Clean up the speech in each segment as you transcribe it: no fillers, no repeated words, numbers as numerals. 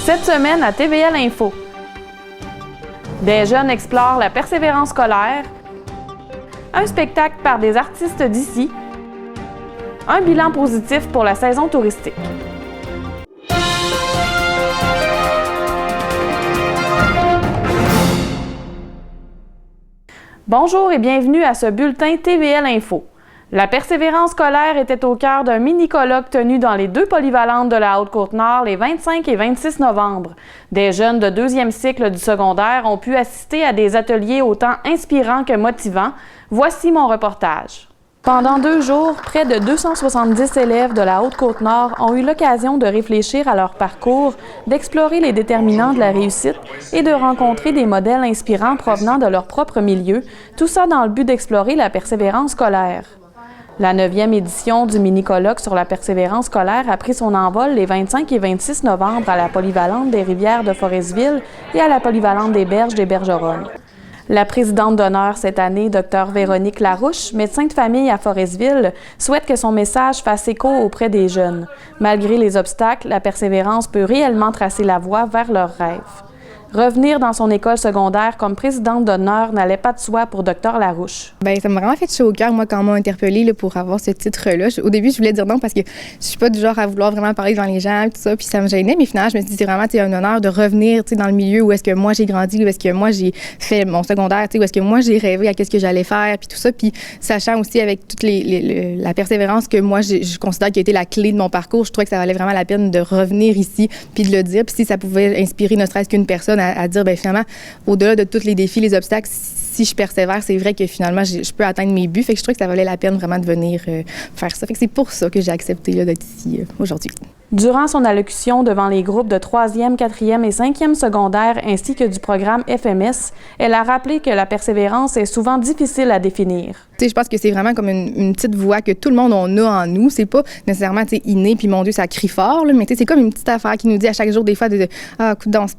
Cette semaine à TVL Info, des jeunes explorent la persévérance scolaire, un spectacle par des artistes d'ici, un bilan positif pour la saison touristique. Bonjour et bienvenue à ce bulletin TVL Info. La persévérance scolaire était au cœur d'un mini-colloque tenu dans les deux polyvalentes de la Haute-Côte-Nord les 25 et 26 novembre. Des jeunes de deuxième cycle du secondaire ont pu assister à des ateliers autant inspirants que motivants. Voici mon reportage. Pendant 2 jours, près de 270 élèves de la Haute-Côte-Nord ont eu l'occasion de réfléchir à leur parcours, d'explorer les déterminants de la réussite et de rencontrer des modèles inspirants provenant de leur propre milieu, tout ça dans le but d'explorer la persévérance scolaire. La 9e édition du mini-colloque sur la persévérance scolaire a pris son envol les 25 et 26 novembre à la polyvalente des Rivières de Forestville et à la polyvalente des Berges des Bergeronnes. La présidente d'honneur cette année, Dr Véronique Larouche, médecin de famille à Forestville, souhaite que son message fasse écho auprès des jeunes. Malgré les obstacles, la persévérance peut réellement tracer la voie vers leurs rêves. Revenir dans son école secondaire comme présidente d'honneur n'allait pas de soi pour Dr Larouche. Bien, ça m'a vraiment fait chaud au cœur, moi, quand on m'a interpellée là, pour avoir ce titre-là. Au début, je voulais dire non parce que je suis pas du genre à vouloir vraiment parler devant les gens, tout ça, puis ça me gênait. Mais finalement, je me suis dit, c'est vraiment un honneur de revenir dans le milieu où est-ce que moi j'ai grandi, où est-ce que moi j'ai fait mon secondaire, où est-ce que moi j'ai rêvé à qu'est-ce que j'allais faire, puis tout ça. Puis sachant aussi avec toute la persévérance que moi, je considère qui a été la clé de mon parcours, je trouvais que ça valait vraiment la peine de revenir ici puis de le dire. Puis si ça pouvait inspirer ne serait-ce qu'une personne à dire, bien finalement, au-delà de tous les défis, les obstacles, si je persévère, c'est vrai que finalement, je peux atteindre mes buts. Fait que je trouve que ça valait la peine vraiment de venir faire ça. Fait que c'est pour ça que j'ai accepté là, d'être ici aujourd'hui. Durant son allocution devant les groupes de 3e, 4e et 5e secondaire ainsi que du programme FMS, elle a rappelé que la persévérance est souvent difficile à définir. Je pense que c'est vraiment comme une petite voix que tout le monde on a en nous. C'est pas nécessairement inné, puis mon Dieu, ça crie fort, là, mais c'est comme une petite affaire qui nous dit à chaque jour des fois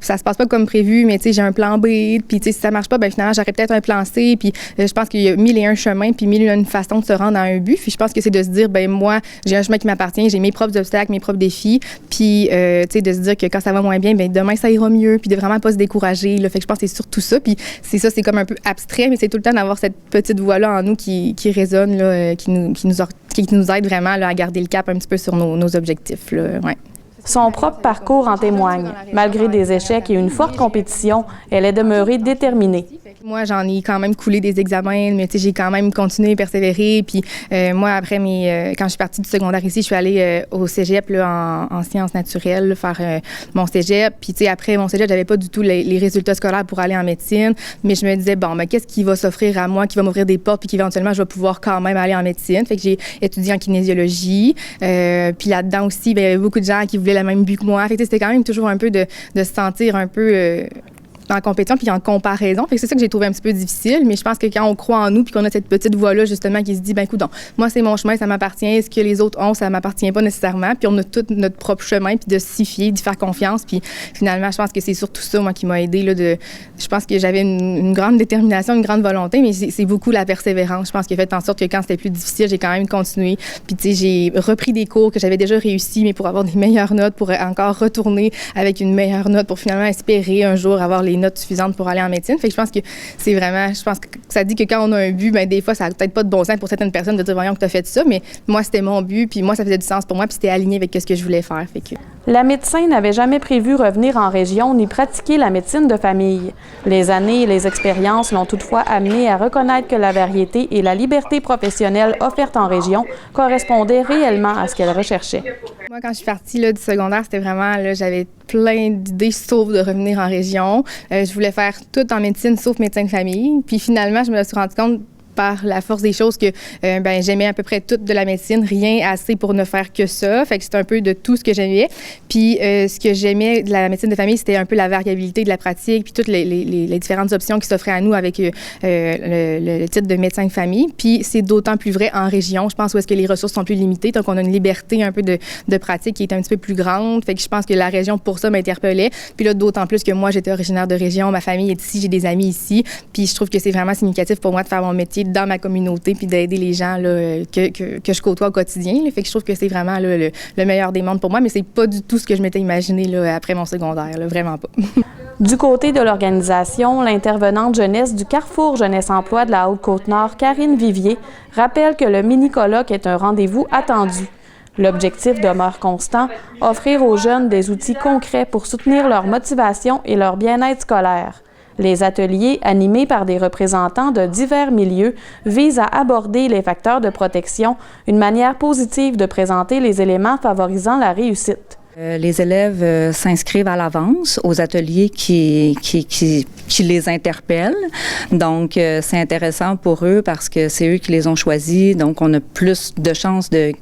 ça se passe pas comme prévu, mais j'ai un plan B, puis si ça marche pas, ben finalement j'aurais peut-être un plan C, puis je pense qu'il y a 1001 chemins, puis 1001 façons de se rendre à un but. Puis je pense que c'est de se dire, ben moi, j'ai un chemin qui m'appartient, j'ai mes propres obstacles, mes propres défis, puis de se dire que quand ça va moins bien, ben demain ça ira mieux, puis de vraiment pas se décourager. Là. Fait que je pense que c'est surtout ça, puis c'est comme un peu abstrait, mais c'est tout le temps d'avoir cette petite voix-là en nous qui résonne, là, qui nous aide vraiment là, à garder le cap un petit peu sur nos objectifs. Là. Ouais. Son propre parcours en témoigne. Malgré des échecs et une forte compétition, elle est demeurée déterminée. Moi, j'en ai quand même coulé des examens, mais j'ai quand même continué à persévérer. Puis moi, après quand je suis partie du secondaire ici, je suis allée au cégep là, en sciences naturelles, là, faire mon cégep. Puis après mon cégep, j'avais pas du tout les résultats scolaires pour aller en médecine. Mais je me disais, bon, mais qu'est-ce qui va s'offrir à moi, qui va m'ouvrir des portes, puis qu'éventuellement, je vais pouvoir quand même aller en médecine. Fait que j'ai étudié en kinésiologie. Puis là-dedans aussi, il y avait beaucoup de gens qui voulaient le même but que moi. Fait que c'était quand même toujours un peu de se sentir un peu en compétition puis en comparaison. Fait que c'est ça que j'ai trouvé un petit peu difficile, mais je pense que quand on croit en nous puis qu'on a cette petite voix-là, justement, qui se dit, ben écoute, moi, c'est mon chemin, ça m'appartient. Ce que les autres ont, ça m'appartient pas nécessairement. Puis on a tout notre propre chemin, puis de s'y fier, d'y faire confiance. Puis finalement, je pense que c'est surtout ça, moi, qui m'a aidée. Je pense que j'avais une grande détermination, une grande volonté, mais c'est beaucoup la persévérance. Je pense qu'il a fait en sorte que quand c'était plus difficile, j'ai quand même continué. Puis tu sais, j'ai repris des cours que j'avais déjà réussi, mais pour avoir des meilleures notes, pour encore retourner avec une meilleure note, pour finalement espérer un jour avoir les notes suffisantes pour aller en médecine. Fait que je pense que c'est vraiment, je pense que ça dit que quand on a un but, ben des fois, ça n'a peut-être pas de bon sens pour certaines personnes de dire, voyons que tu as fait ça, mais moi, c'était mon but, puis moi, ça faisait du sens pour moi, puis c'était aligné avec ce que je voulais faire. Fait que... La médecin n'avait jamais prévu revenir en région ni pratiquer la médecine de famille. Les années et les expériences l'ont toutefois amenée à reconnaître que la variété et la liberté professionnelle offertes en région correspondaient réellement à ce qu'elle recherchait. Moi, quand je suis partie là, du secondaire, c'était vraiment, là, j'avais plein d'idées sauf de revenir en région. Je voulais faire tout en médecine sauf médecin de famille. Puis finalement, je me suis rendu compte par la force des choses que j'aimais à peu près toute de la médecine, rien assez pour ne faire que ça. Fait que c'était un peu de tout ce que j'aimais. Puis ce que j'aimais de la médecine de famille, c'était un peu la variabilité de la pratique, puis toutes les différentes options qui s'offraient à nous avec le titre de médecin de famille. Puis c'est d'autant plus vrai en région, je pense, où est-ce que les ressources sont plus limitées. Donc on a une liberté un peu de pratique qui est un petit peu plus grande. Fait que je pense que la région, pour ça, m'interpellait. Puis là, d'autant plus que moi, j'étais originaire de région, ma famille est ici, j'ai des amis ici. Puis je trouve que c'est vraiment significatif pour moi de faire mon métier m'impliquer dans ma communauté puis d'aider les gens là, que je côtoie au quotidien. Là. Fait que je trouve que c'est vraiment là, le meilleur des mondes pour moi, mais c'est pas du tout ce que je m'étais imaginé là, après mon secondaire, là, vraiment pas. Du côté de l'organisation, l'intervenante jeunesse du Carrefour Jeunesse Emploi de la Haute-Côte-Nord, Karine Vivier, rappelle que le mini-colloque est un rendez-vous attendu. L'objectif demeure constant, offrir aux jeunes des outils concrets pour soutenir leur motivation et leur bien-être scolaire. Les ateliers, animés par des représentants de divers milieux, visent à aborder les facteurs de protection, une manière positive de présenter les éléments favorisant la réussite. Les élèves s'inscrivent à l'avance aux ateliers qui les interpellent. Donc, c'est intéressant pour eux parce que c'est eux qui les ont choisis. Donc, on a plus de chances de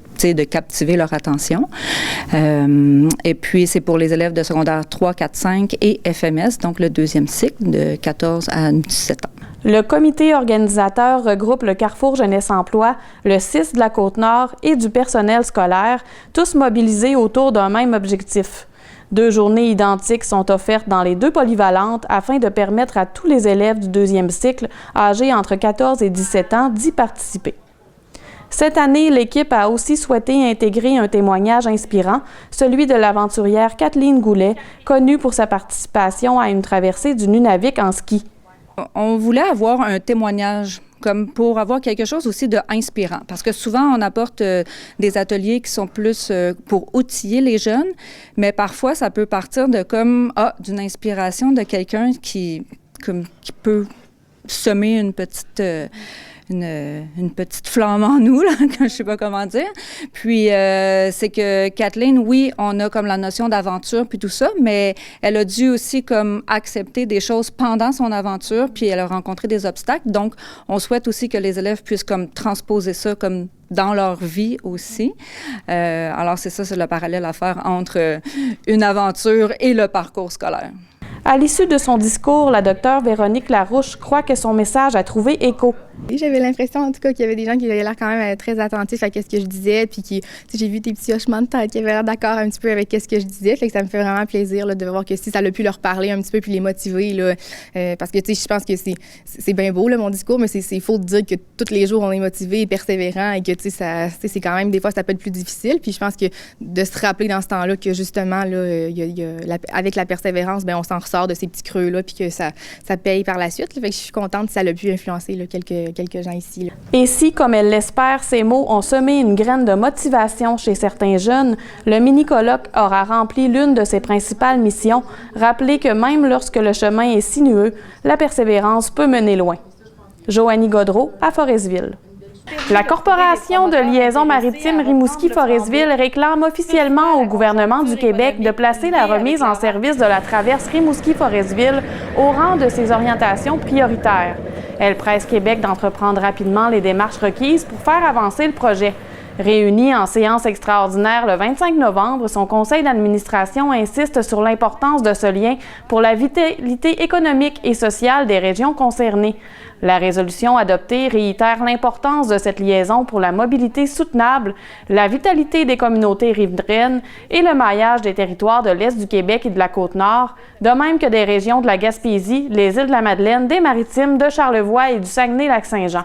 captiver leur attention. Et puis, c'est pour les élèves de secondaire 3, 4, 5 et FMS, donc le deuxième cycle de 14 à 17 ans. Le comité organisateur regroupe le Carrefour Jeunesse Emploi, le CIS de la Côte-Nord et du personnel scolaire, tous mobilisés autour d'un même objectif. 2 journées identiques sont offertes dans les 2 polyvalentes afin de permettre à tous les élèves du deuxième cycle, âgés entre 14 et 17 ans, d'y participer. Cette année, l'équipe a aussi souhaité intégrer un témoignage inspirant, celui de l'aventurière Kathleen Goulet, connue pour sa participation à une traversée du Nunavik en ski. On voulait avoir un témoignage comme pour avoir quelque chose aussi d'inspirant. Parce que souvent, on apporte des ateliers qui sont plus pour outiller les jeunes, mais parfois, ça peut partir de d'une inspiration de quelqu'un qui peut semer une petite flamme en nous, là, je ne sais pas comment dire. Puis, c'est que Kathleen, oui, on a comme la notion d'aventure puis tout ça, mais elle a dû aussi comme accepter des choses pendant son aventure, puis elle a rencontré des obstacles. Donc, on souhaite aussi que les élèves puissent comme transposer ça comme dans leur vie aussi. Alors, c'est le parallèle à faire entre une aventure et le parcours scolaire. À l'issue de son discours, la docteure Véronique Larouche croit que son message a trouvé écho. Oui, j'avais l'impression, en tout cas, qu'il y avait des gens qui avaient l'air quand même très attentifs à ce que je disais, puis j'ai vu des petits hochements de tête qui avaient l'air d'accord un petit peu avec ce que je disais, fait que ça me fait vraiment plaisir là, de voir que si ça a pu leur parler un petit peu puis les motiver, là, parce que, je pense que c'est bien beau, là, mon discours, mais c'est faux de dire que tous les jours, on est motivé et persévérant et que, c'est quand même, des fois, ça peut être plus difficile, puis je pense que de se rappeler dans ce temps-là que, justement, là, avec la persévérance, bien, on s'en ressort de ces petits creux-là, puis que ça paye par la suite, là, fait que je suis contente que ça a pu influencer là, quelques gens ici. Là. Et si, comme elle l'espère, ces mots ont semé une graine de motivation chez certains jeunes, le mini-colloque aura rempli l'une de ses principales missions, rappeler que même lorsque le chemin est sinueux, la persévérance peut mener loin. Joanie Gaudreau, à Forestville. La Corporation de liaison maritime Rimouski-Forestville réclame officiellement au gouvernement du Québec de placer la remise en service de la traverse Rimouski-Forestville au rang de ses orientations prioritaires. Elle presse Québec d'entreprendre rapidement les démarches requises pour faire avancer le projet. Réuni en séance extraordinaire le 25 novembre, son conseil d'administration insiste sur l'importance de ce lien pour la vitalité économique et sociale des régions concernées. La résolution adoptée réitère l'importance de cette liaison pour la mobilité soutenable, la vitalité des communautés riveraines et le maillage des territoires de l'Est du Québec et de la Côte-Nord, de même que des régions de la Gaspésie, les îles de la Madeleine, des Maritimes, de Charlevoix et du Saguenay-Lac-Saint-Jean.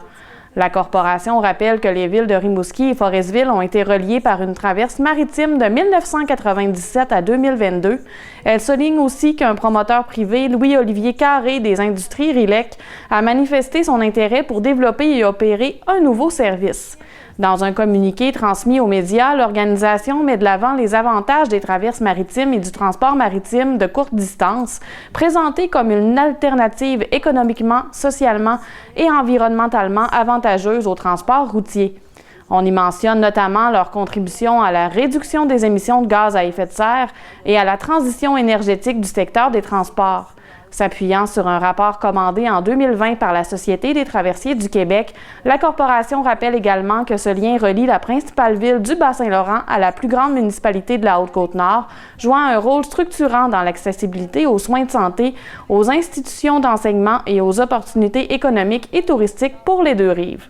La Corporation rappelle que les villes de Rimouski et Forestville ont été reliées par une traverse maritime de 1997 à 2022. Elle souligne aussi qu'un promoteur privé, Louis-Olivier Carré des Industries Rilec, a manifesté son intérêt pour développer et opérer un nouveau service. Dans un communiqué transmis aux médias, l'organisation met de l'avant les avantages des traverses maritimes et du transport maritime de courte distance, présentés comme une alternative économiquement, socialement et environnementalement avantageuse au transport routier. On y mentionne notamment leur contribution à la réduction des émissions de gaz à effet de serre et à la transition énergétique du secteur des transports. S'appuyant sur un rapport commandé en 2020 par la Société des traversiers du Québec, la Corporation rappelle également que ce lien relie la principale ville du Bas-Saint-Laurent à la plus grande municipalité de la Haute-Côte-Nord, jouant un rôle structurant dans l'accessibilité aux soins de santé, aux institutions d'enseignement et aux opportunités économiques et touristiques pour les 2 rives.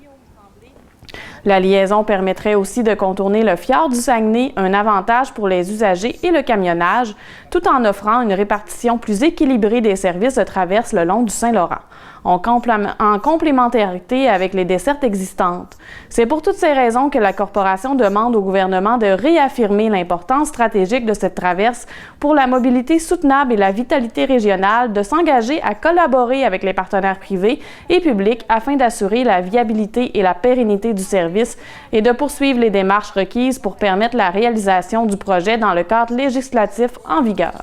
La liaison permettrait aussi de contourner le fjord du Saguenay, un avantage pour les usagers et le camionnage, tout en offrant une répartition plus équilibrée des services de traverse le long du Saint-Laurent, en complémentarité avec les dessertes existantes. C'est pour toutes ces raisons que la Corporation demande au gouvernement de réaffirmer l'importance stratégique de cette traverse pour la mobilité soutenable et la vitalité régionale, de s'engager à collaborer avec les partenaires privés et publics afin d'assurer la viabilité et la pérennité du service et de poursuivre les démarches requises pour permettre la réalisation du projet dans le cadre législatif en vigueur.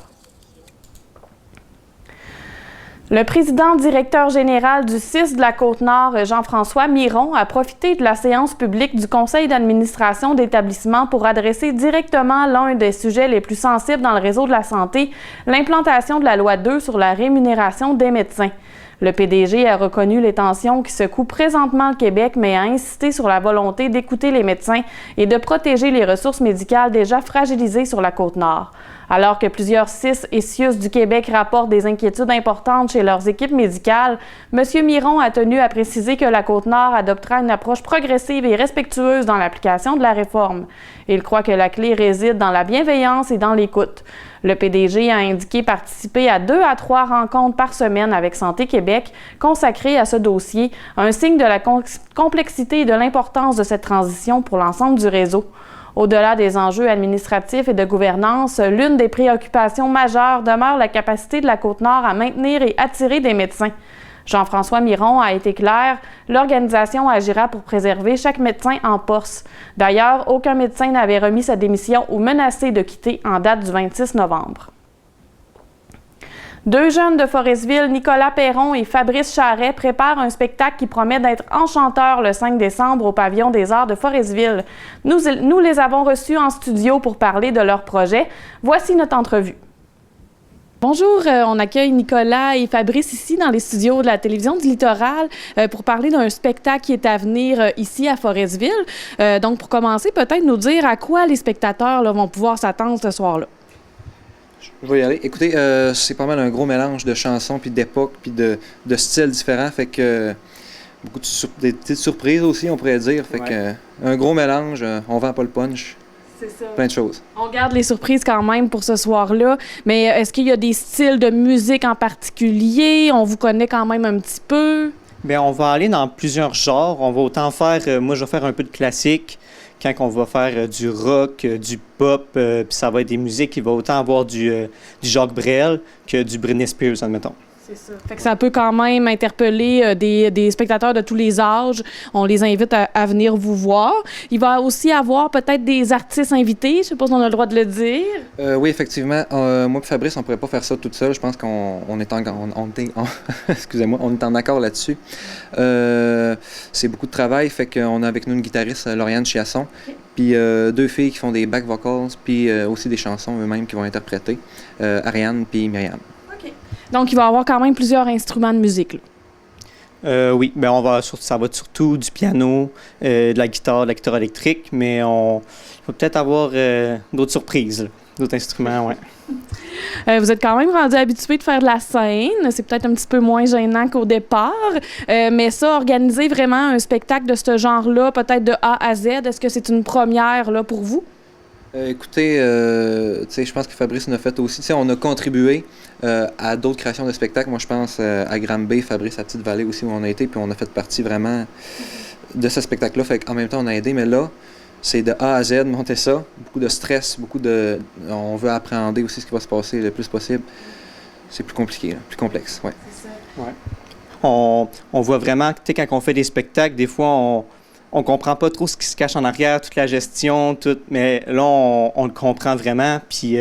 Le président directeur général du CIS de la Côte-Nord, Jean-François Miron, a profité de la séance publique du conseil d'administration d'établissement pour adresser directement l'un des sujets les plus sensibles dans le réseau de la santé, l'implantation de la loi 2 sur la rémunération des médecins. Le PDG a reconnu les tensions qui secouent présentement le Québec, mais a insisté sur la volonté d'écouter les médecins et de protéger les ressources médicales déjà fragilisées sur la Côte-Nord. Alors que plusieurs CIS et CIUS du Québec rapportent des inquiétudes importantes chez leurs équipes médicales, M. Miron a tenu à préciser que la Côte-Nord adoptera une approche progressive et respectueuse dans l'application de la réforme. Il croit que la clé réside dans la bienveillance et dans l'écoute. Le PDG a indiqué participer à 2 à 3 rencontres par semaine avec Santé Québec consacrées à ce dossier, un signe de la complexité et de l'importance de cette transition pour l'ensemble du réseau. Au-delà des enjeux administratifs et de gouvernance, l'une des préoccupations majeures demeure la capacité de la Côte-Nord à maintenir et attirer des médecins. Jean-François Miron a été clair, l'organisation agira pour préserver chaque médecin en poste. D'ailleurs, aucun médecin n'avait remis sa démission ou menacé de quitter en date du 26 novembre. 2 jeunes de Forestville, Nicolas Perron et Fabrice Charret, préparent un spectacle qui promet d'être enchanteur le 5 décembre au Pavillon des Arts de Forestville. Nous les avons reçus en studio pour parler de leur projet. Voici notre entrevue. Bonjour, on accueille Nicolas et Fabrice ici dans les studios de la télévision du Littoral pour parler d'un spectacle qui est à venir ici à Forestville. Donc, pour commencer, peut-être nous dire à quoi les spectateurs là, vont pouvoir s'attendre ce soir-là. Je vais y aller. Écoutez, c'est pas mal un gros mélange de chansons, puis d'époques, puis de styles différents. Fait que beaucoup des petites surprises aussi, on pourrait dire. Fait que un gros mélange, on vend pas le punch. C'est ça. Plein de choses. On garde les surprises quand même pour ce soir-là. Mais est-ce qu'il y a des styles de musique en particulier? On vous connaît quand même un petit peu. Bien, on va aller dans plusieurs genres. On va autant faire, moi je vais faire un peu de classique, quand on va faire du rock, du pop, puis ça va être des musiques qui vont autant avoir du Jacques Brel que du Britney Spears, admettons. C'est ça. Fait que ça peut quand même interpeller des spectateurs de tous les âges. On les invite à venir vous voir. Il va aussi avoir peut-être des artistes invités. Je ne sais pas si on a le droit de le dire. Oui, effectivement. Moi et Fabrice, on ne pourrait pas faire ça toute seule. Je pense qu'on est excusez-moi, on est en accord là-dessus. C'est beaucoup de travail. Fait qu'on a avec nous une guitariste, Lauriane Chiasson, puis 2 filles qui font des back vocals, puis aussi des chansons eux-mêmes qui vont interpréter, Ariane puis Myriam. Donc, il va y avoir quand même plusieurs instruments de musique. Oui, bien ça va être surtout du piano, de la guitare électrique, mais on va peut-être avoir d'autres surprises, d'autres instruments, ouais. Vous êtes quand même rendu habitué de faire de la scène. C'est peut-être un petit peu moins gênant qu'au départ. Mais ça, organiser vraiment un spectacle de ce genre-là, peut-être de A à Z, est-ce que c'est une première là, pour vous? Écoutez, je pense que Fabrice en a fait aussi. On a contribué à d'autres créations de spectacles. Moi, je pense à Granby, Fabrice, à Petite-Vallée aussi, où on a été, puis on a fait partie vraiment de ce spectacle-là. Fait qu'en même temps, on a aidé, mais là, c'est de A à Z, monter ça. Beaucoup de stress, on veut appréhender aussi ce qui va se passer le plus possible. C'est plus compliqué, là, plus complexe, ouais. C'est ça. Ouais. On voit vraiment, quand on fait des spectacles, des fois, on comprend pas trop ce qui se cache en arrière, toute la gestion, tout, mais là, on le comprend vraiment. Puis,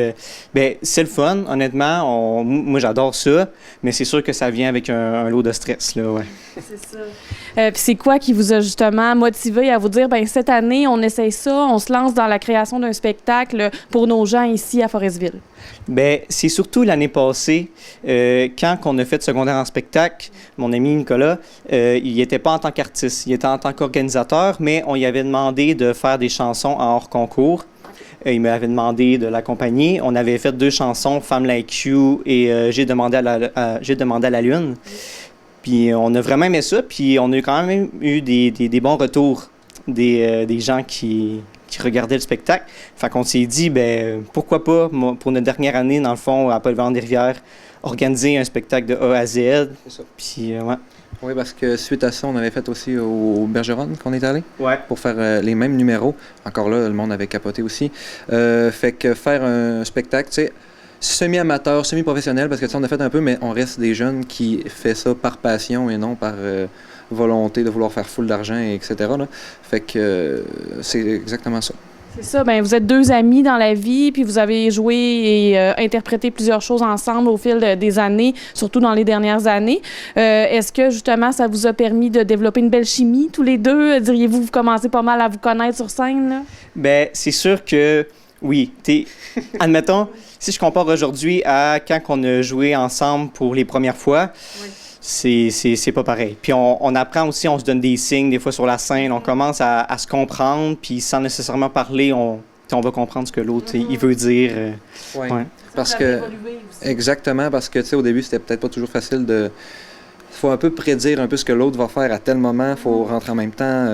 c'est le fun, honnêtement. Moi, j'adore ça, mais c'est sûr que ça vient avec un lot de stress, là, ouais. C'est ça. Puis c'est quoi qui vous a justement motivé à vous dire, cette année, on essaye ça, on se lance dans la création d'un spectacle pour nos gens ici à Forestville? Bien, c'est surtout l'année passée, quand on a fait secondaire en spectacle, mon ami Nicolas, il n'était pas en tant qu'artiste, il était en tant qu'organisateur, mais on lui avait demandé de faire des chansons en hors concours. Il m'avait demandé de l'accompagner. On avait fait 2 chansons, Femme Like You et J'ai demandé à la Lune. Puis on a vraiment aimé ça, puis on a quand même eu des bons retours des gens qui regardaient le spectacle. Fait qu'on s'est dit, ben pourquoi pas, pour notre dernière année, dans le fond, à Polyvalente des Rivières, organiser un spectacle de A à Z. C'est ça. Puis, ouais. Oui, parce que suite à ça, on avait fait aussi au Bergeron qu'on est allé Ouais. pour faire les mêmes numéros. Encore là, le monde avait capoté aussi. Fait que faire un spectacle, tu sais, semi-amateur, semi-professionnel, parce que tu sais, on a fait un peu, mais on reste des jeunes qui fait ça par passion et non par volonté de vouloir faire full d'argent, etc. Là. Fait que c'est exactement ça. C'est ça, bien, vous êtes deux amis dans la vie, puis vous avez joué et interprété plusieurs choses ensemble au fil des années, surtout dans les dernières années. Est-ce que, justement, ça vous a permis de développer une belle chimie, tous les deux? Diriez-vous, vous commencez pas mal à vous connaître sur scène, là? Ben c'est sûr que, oui. Admettons, si je compare aujourd'hui à quand on a joué ensemble pour les premières fois, Oui. c'est pas pareil. Puis on apprend aussi, on se donne des signes des fois sur la scène, on commence à se comprendre, puis sans nécessairement parler, on va comprendre ce que l'autre il veut dire. Ouais. Ouais. Parce que exactement, parce que tu sais, au début, c'était peut-être pas toujours facile de. Faut un peu prédire un peu ce que l'autre va faire à tel moment. Il faut rentrer en même temps.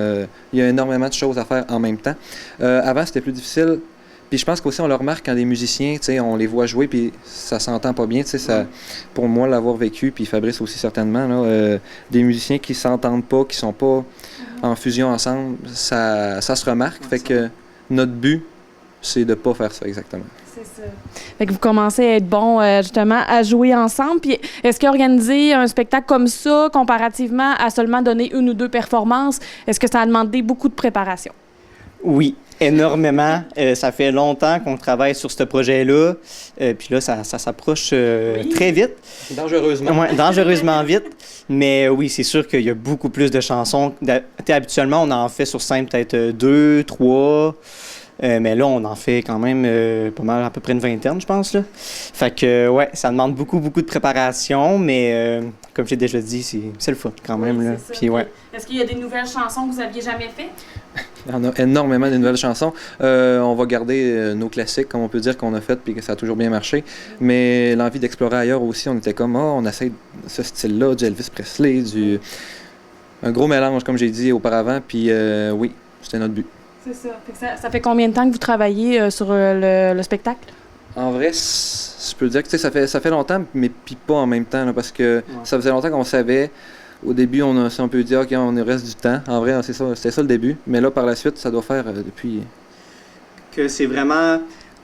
Il y a énormément de choses à faire en même temps. Avant, c'était plus difficile. Puis je pense qu'aussi, on le remarque quand des musiciens, tu sais, on les voit jouer, puis ça s'entend pas bien. Tu sais, ça, pour moi, l'avoir vécu, puis Fabrice aussi certainement, là, des musiciens qui s'entendent pas, qui sont pas en fusion ensemble, ça se remarque. Fait que notre but, c'est de pas faire ça exactement. C'est ça. Fait que vous commencez à être bon, justement, à jouer ensemble. Puis est-ce qu'organiser un spectacle comme ça, comparativement à seulement donner une ou deux performances, est-ce que ça a demandé beaucoup de préparation? Oui, énormément. Ça fait longtemps qu'on travaille sur ce projet-là. Puis là, ça s'approche très vite. Dangereusement. Ouais, dangereusement vite. Mais oui, c'est sûr qu'il y a beaucoup plus de chansons. Habituellement, on en fait sur scène peut-être 2, 3. Mais là, on en fait quand même pas mal, à peu près une vingtaine, je pense. Là. Fait que, ouais, ça demande beaucoup de préparation, mais comme j'ai déjà dit, c'est le fun quand même. Là. Puis, ouais. Est-ce qu'il y a des nouvelles chansons que vous n'aviez jamais faites? Il y en a énormément de nouvelles chansons. On va garder nos classiques, comme on peut dire qu'on a fait, puis que ça a toujours bien marché. Mais l'envie d'explorer ailleurs aussi, on était comme, on essaie ce style-là, du Elvis Presley, un gros mélange, comme j'ai dit auparavant, puis oui, c'était notre but. C'est ça. Ça fait combien de temps que vous travaillez sur le spectacle? En vrai, je peux dire que ça fait longtemps, mais puis pas en même temps, là, parce que ça faisait longtemps qu'on savait. Au début, on peut dire OK, on reste du temps. En vrai, c'était ça le début. Mais là, par la suite, ça doit faire depuis... Que c'est vraiment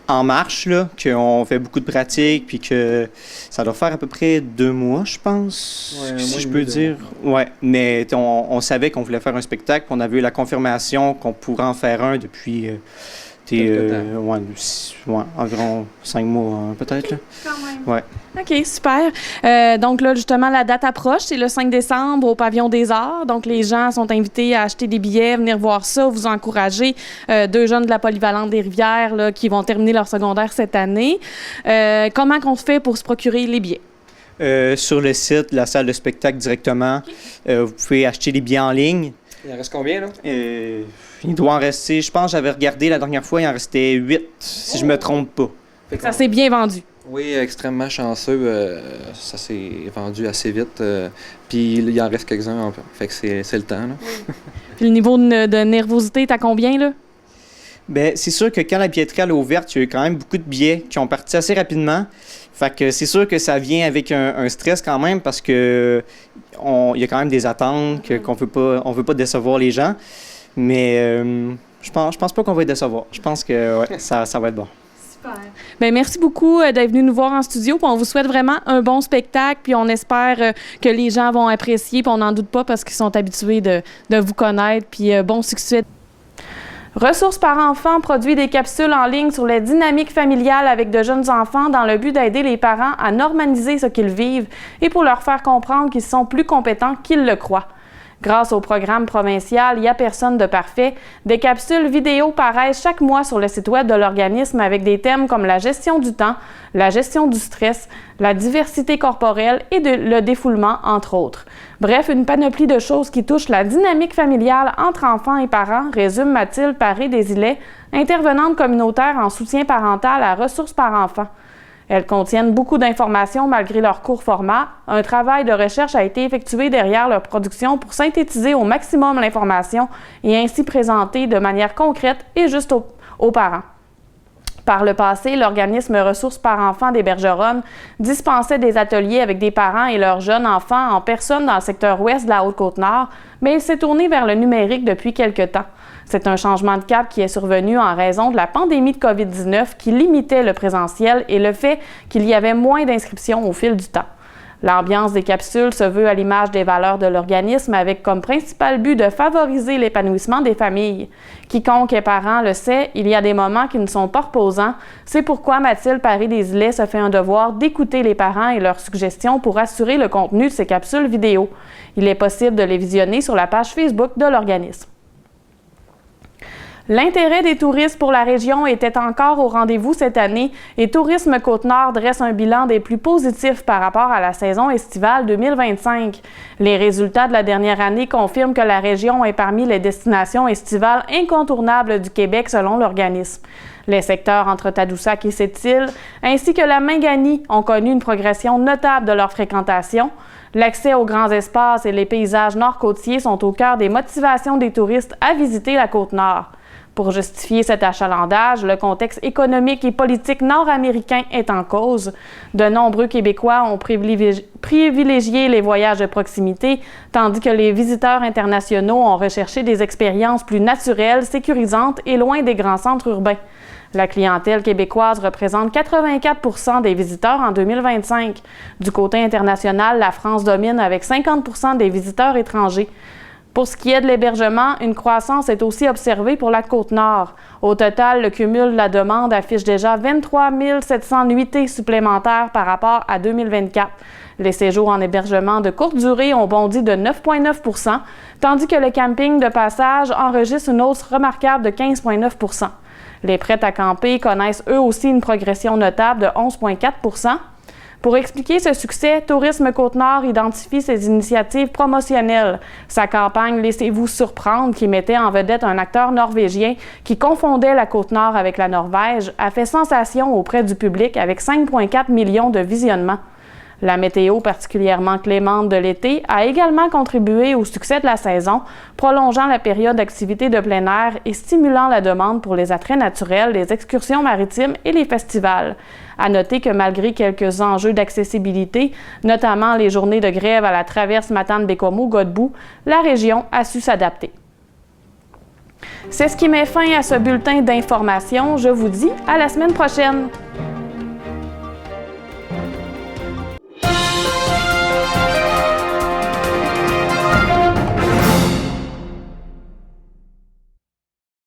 en marche, là, qu'on fait beaucoup de pratiques, puis que ça doit faire à peu près 2 mois, je pense, si je peux dire. Ouais, mais on savait qu'on voulait faire un spectacle, puis on avait eu la confirmation qu'on pourrait en faire un depuis environ 5 mois, peut-être. Là. Quand même. Ouais. OK, super. Donc là, justement, la date approche. C'est le 5 décembre au Pavillon des Arts. Donc, les gens sont invités à acheter des billets, venir voir ça, vous encourager. 2 jeunes de la Polyvalente des Rivières là, qui vont terminer leur secondaire cette année. Comment qu'on se fait pour se procurer les billets? Sur le site de la salle de spectacle directement. Okay. Vous pouvez acheter les billets en ligne. Il en reste combien, là? Il doit en rester, je pense, j'avais regardé la dernière fois, il en restait 8, si je me trompe pas. Fait que ça s'est bien vendu. Oui, extrêmement chanceux. Ça s'est vendu assez vite. Puis il en reste quelques-uns. Fait que c'est le temps, là. Oui. Puis le niveau de nervosité est à combien, là? Bien, c'est sûr que quand la billetterie est ouverte, il y a eu quand même beaucoup de billets qui ont parti assez rapidement. Fait que c'est sûr que ça vient avec un stress quand même parce que il y a quand même des attentes, qu'on veut pas décevoir les gens. Mais je pense pas qu'on va les décevoir. Je pense que ouais, ça va être bon. Super. Bien, merci beaucoup d'être venu nous voir en studio. Puis on vous souhaite vraiment un bon spectacle. Puis on espère que les gens vont apprécier. Puis on n'en doute pas parce qu'ils sont habitués de vous connaître. Puis bon succès. Ressources par enfant produit des capsules en ligne sur les dynamiques familiales avec de jeunes enfants dans le but d'aider les parents à normaliser ce qu'ils vivent et pour leur faire comprendre qu'ils sont plus compétents qu'ils le croient. Grâce au programme provincial « Y a personne de parfait », des capsules vidéo paraissent chaque mois sur le site web de l'organisme avec des thèmes comme la gestion du temps, la gestion du stress, la diversité corporelle et le défoulement, entre autres. Bref, une panoplie de choses qui touchent la dynamique familiale entre enfants et parents, résume Mathilde Paré-Desilets, intervenante communautaire en soutien parental à Ressources par enfant. Elles contiennent beaucoup d'informations malgré leur court format. Un travail de recherche a été effectué derrière leur production pour synthétiser au maximum l'information et ainsi présenter de manière concrète et juste aux parents. Par le passé, l'organisme Ressources par enfants des Bergeronnes dispensait des ateliers avec des parents et leurs jeunes enfants en personne dans le secteur ouest de la Haute-Côte-Nord, mais il s'est tourné vers le numérique depuis quelque temps. C'est un changement de cap qui est survenu en raison de la pandémie de COVID-19 qui limitait le présentiel et le fait qu'il y avait moins d'inscriptions au fil du temps. L'ambiance des capsules se veut à l'image des valeurs de l'organisme avec comme principal but de favoriser l'épanouissement des familles. Quiconque est parent le sait, il y a des moments qui ne sont pas reposants. C'est pourquoi Mathilde Paré-Desilets se fait un devoir d'écouter les parents et leurs suggestions pour assurer le contenu de ces capsules vidéo. Il est possible de les visionner sur la page Facebook de l'organisme. L'intérêt des touristes pour la région était encore au rendez-vous cette année et Tourisme Côte-Nord dresse un bilan des plus positifs par rapport à la saison estivale 2025. Les résultats de la dernière année confirment que la région est parmi les destinations estivales incontournables du Québec selon l'organisme. Les secteurs entre Tadoussac et Sept-Îles, ainsi que la Mingani, ont connu une progression notable de leur fréquentation. L'accès aux grands espaces et les paysages nord-côtiers sont au cœur des motivations des touristes à visiter la Côte-Nord. Pour justifier cet achalandage, le contexte économique et politique nord-américain est en cause. De nombreux Québécois ont privilégié les voyages de proximité, tandis que les visiteurs internationaux ont recherché des expériences plus naturelles, sécurisantes et loin des grands centres urbains. La clientèle québécoise représente 84 % des visiteurs en 2025. Du côté international, la France domine avec 50 % des visiteurs étrangers. Pour ce qui est de l'hébergement, une croissance est aussi observée pour la Côte-Nord. Au total, le cumul de la demande affiche déjà 23 700 nuitées supplémentaires par rapport à 2024. Les séjours en hébergement de courte durée ont bondi de 9,9 %, tandis que le camping de passage enregistre une hausse remarquable de 15,9 %. Les prêts à camper connaissent eux aussi une progression notable de 11,4 %. Pour expliquer ce succès, Tourisme Côte-Nord identifie ses initiatives promotionnelles. Sa campagne « Laissez-vous surprendre » qui mettait en vedette un acteur norvégien qui confondait la Côte-Nord avec la Norvège a fait sensation auprès du public avec 5,4 millions de visionnements. La météo particulièrement clémente de l'été a également contribué au succès de la saison, prolongeant la période d'activité de plein air et stimulant la demande pour les attraits naturels, les excursions maritimes et les festivals. À noter que malgré quelques enjeux d'accessibilité, notamment les journées de grève à la traverse Matane-Bécomo-Godbout, la région a su s'adapter. C'est ce qui met fin à ce bulletin d'information. Je vous dis à la semaine prochaine!